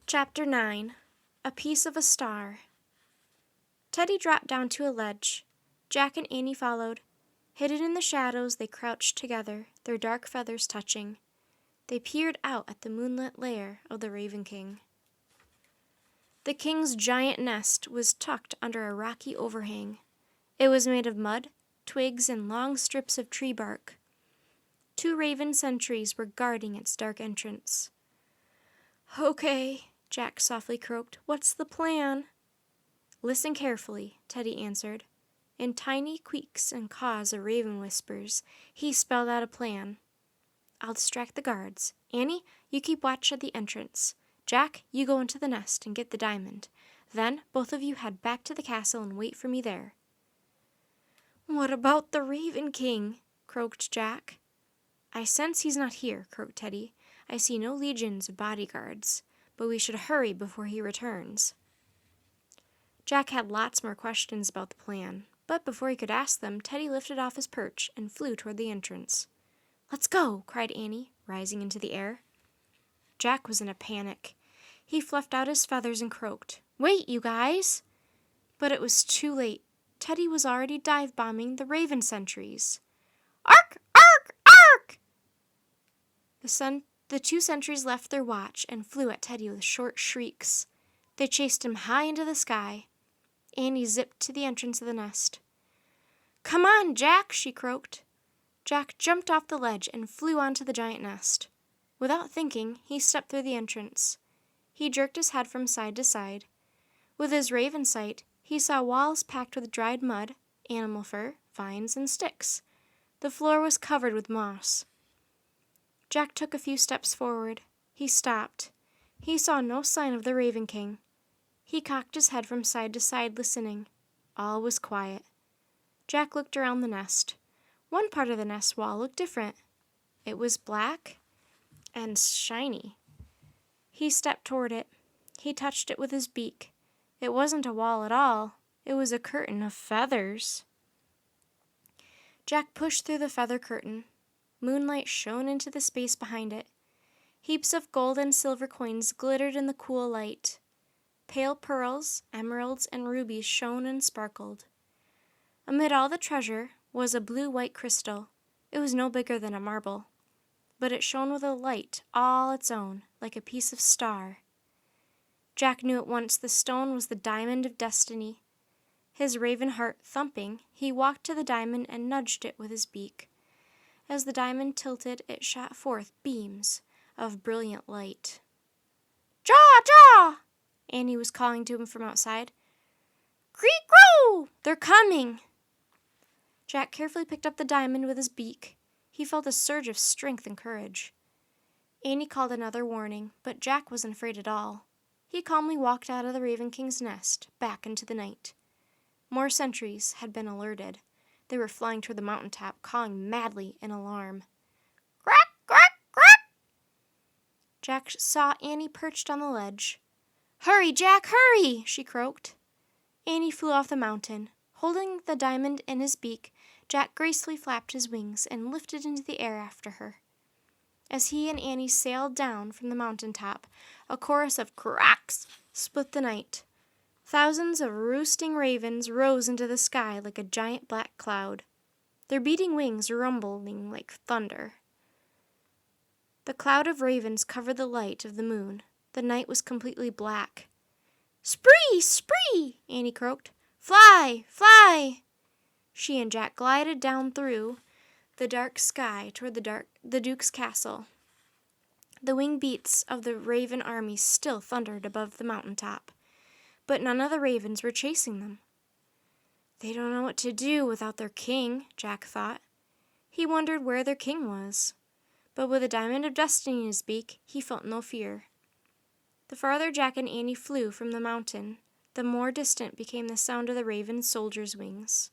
Chapter 9. A Piece of a Star. Teddy dropped down to a ledge. Jack and Annie followed. Hidden in the shadows, they crouched together, their dark feathers touching. They peered out at the moonlit lair of the Raven King. The king's giant nest was tucked under a rocky overhang. It was made of mud, twigs, and long strips of tree bark. 2 raven sentries were guarding its dark entrance. "Okay," Jack softly croaked. "What's the plan?" "Listen carefully," Teddy answered. In tiny squeaks and caws of raven whispers, he spelled out a plan. "I'll distract the guards. Annie, you keep watch at the entrance. Jack, you go into the nest and get the diamond. Then both of you head back to the castle and wait for me there." "What about the Raven King?" croaked Jack. "I sense he's not here," croaked Teddy. "I see no legions of bodyguards, but we should hurry before he returns." Jack had lots more questions about the plan, but before he could ask them, Teddy lifted off his perch and flew toward the entrance. "Let's go!" cried Annie, rising into the air. Jack was in a panic. He fluffed out his feathers and croaked, "Wait, you guys!" But it was too late. Teddy was already dive-bombing the raven sentries. "Ark! Ark! Ark!" The 2 sentries left their watch and flew at Teddy with short shrieks. They chased him high into the sky. Annie zipped to the entrance of the nest. "Come on, Jack!" she croaked. Jack jumped off the ledge and flew onto the giant nest. Without thinking, he stepped through the entrance. He jerked his head from side to side. With his raven sight, he saw walls packed with dried mud, animal fur, vines, and sticks. The floor was covered with moss. Jack took a few steps forward. He stopped. He saw no sign of the Raven King. He cocked his head from side to side, listening. All was quiet. Jack looked around the nest. One part of the nest wall looked different. It was black and shiny. He stepped toward it. He touched it with his beak. It wasn't a wall at all. It was a curtain of feathers. Jack pushed through the feather curtain. Moonlight shone into the space behind it. Heaps of gold and silver coins glittered in the cool light. Pale pearls, emeralds, and rubies shone and sparkled. Amid all the treasure was a blue-white crystal. It was no bigger than a marble, but it shone with a light all its own, like a piece of star. Jack knew at once the stone was the diamond of destiny. His raven heart thumping, he walked to the diamond and nudged it with his beak. As the diamond tilted, it shot forth beams of brilliant light. "Jaw! Jaw!" Annie was calling to him from outside. "Creak-crow! They're coming!" Jack carefully picked up the diamond with his beak. He felt a surge of strength and courage. Annie called another warning, but Jack wasn't afraid at all. He calmly walked out of the Raven King's nest, back into the night. More sentries had been alerted. They were flying toward the mountaintop, calling madly in alarm. "Crack! Crack! Crack!" Jack saw Annie perched on the ledge. "Hurry, Jack, hurry!" she croaked. Annie flew off the mountain. Holding the diamond in his beak, Jack gracefully flapped his wings and lifted into the air after her. As he and Annie sailed down from the mountaintop, a chorus of cracks split the night. Thousands of roosting ravens rose into the sky like a giant black cloud, their beating wings rumbling like thunder. The cloud of ravens covered the light of the moon. The night was completely black. "Spree! Spree!" Annie croaked. "Fly! Fly!" She and Jack glided down through the dark sky toward the Duke's castle. The wing beats of the raven army still thundered above the mountaintop, but none of the ravens were chasing them. "They don't know what to do without their king," Jack thought. He wondered where their king was, but with the diamond of destiny in his beak, he felt no fear. The farther Jack and Annie flew from the mountain, the more distant became the sound of the raven soldiers' wings.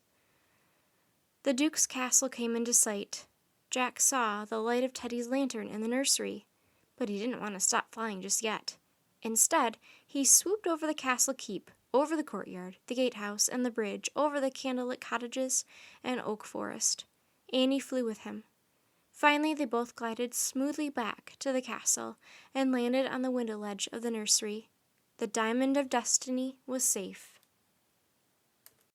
The Duke's castle came into sight. Jack saw the light of Teddy's lantern in the nursery, but he didn't want to stop flying just yet. Instead, he swooped over the castle keep, over the courtyard, the gatehouse, and the bridge, over the candlelit cottages and oak forest. Annie flew with him. Finally, they both glided smoothly back to the castle and landed on the window ledge of the nursery. The diamond of destiny was safe.